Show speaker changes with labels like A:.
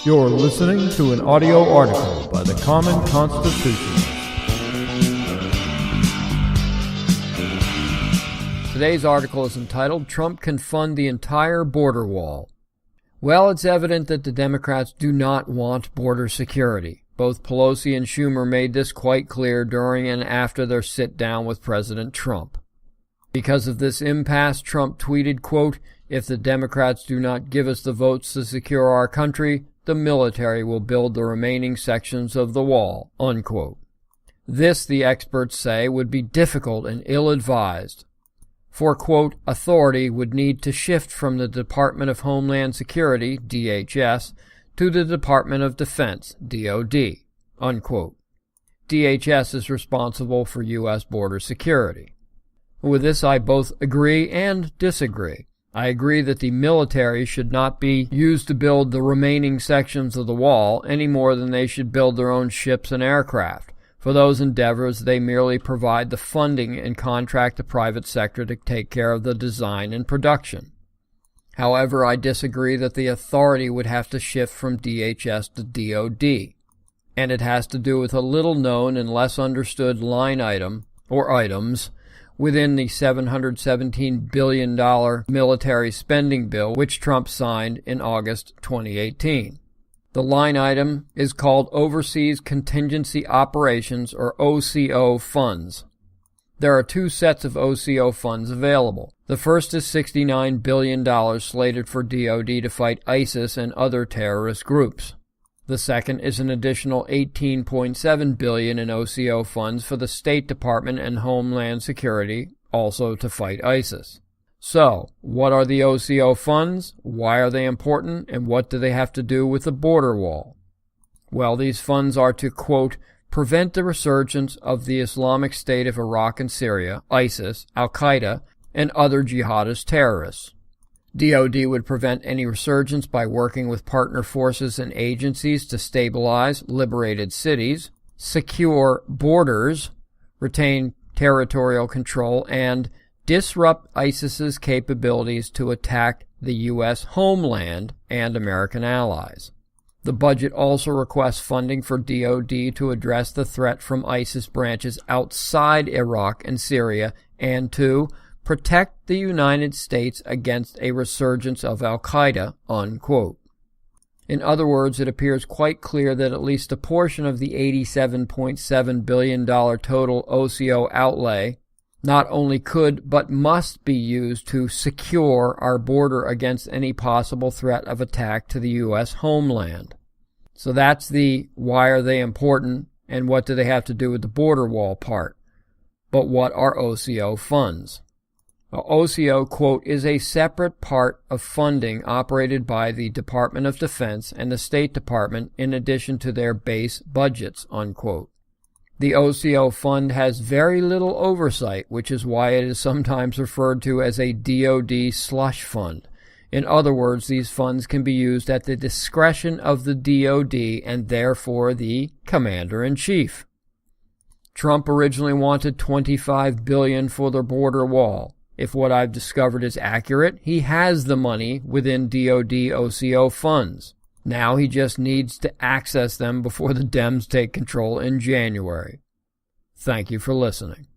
A: You're listening to an audio article by the Common Constitutionalist. Today's article is entitled, Trump Can Fund the Entire Border Wall. Well, it's evident that the Democrats do not want border security. Both Pelosi and Schumer made this quite clear during and after their sit-down with President Trump. Because of this impasse, Trump tweeted, quote, "If the Democrats do not give us the votes to secure our country, the military will build the remaining sections of the wall," unquote. This, the experts say, would be difficult and ill-advised. For, quote, authority would need to shift from the Department of Homeland Security, DHS, to the Department of Defense, DOD, unquote. DHS is responsible for U.S. border security. With this, I both agree and disagree. I agree that the military should not be used to build the remaining sections of the wall any more than they should build their own ships and aircraft. For those endeavors, they merely provide the funding and contract the private sector to take care of the design and production. However, I disagree that the authority would have to shift from DHS to DOD, and it has to do with a little-known and less understood line item, or items, within the $717 billion military spending bill which Trump signed in August 2018. The line item is called Overseas Contingency Operations, or OCO funds. There are two sets of OCO funds available. The first is $69 billion slated for DOD to fight ISIS and other terrorist groups. The second is an additional $18.7 billion in OCO funds for the State Department and Homeland Security, also to fight ISIS. So, what are the OCO funds? Why are they important? And what do they have to do with the border wall? Well, these funds are to, quote, prevent the resurgence of the Islamic State of Iraq and Syria, ISIS, Al-Qaeda, and other jihadist terrorists. DOD would prevent any resurgence by working with partner forces and agencies to stabilize liberated cities, secure borders, retain territorial control, and disrupt ISIS's capabilities to attack the U.S. homeland and American allies. The budget also requests funding for DOD to address the threat from ISIS branches outside Iraq and Syria and to protect the United States against a resurgence of Al-Qaeda, unquote. In other words, it appears quite clear that at least a portion of the $87.7 billion total OCO outlay not only could but must be used to secure our border against any possible threat of attack to the U.S. homeland. So that's the why are they important and what do they have to do with the border wall part. But what are OCO funds? OCO, quote, is a separate part of funding operated by the Department of Defense and the State Department in addition to their base budgets, unquote. The OCO fund has very little oversight, which is why it is sometimes referred to as a DOD slush fund. In other words, these funds can be used at the discretion of the DOD and therefore the Commander-in-Chief. Trump originally wanted $25 billion for the border wall. If what I've discovered is accurate, he has the money within DOD OCO funds. Now he just needs to access them before the Dems take control in January. Thank you for listening.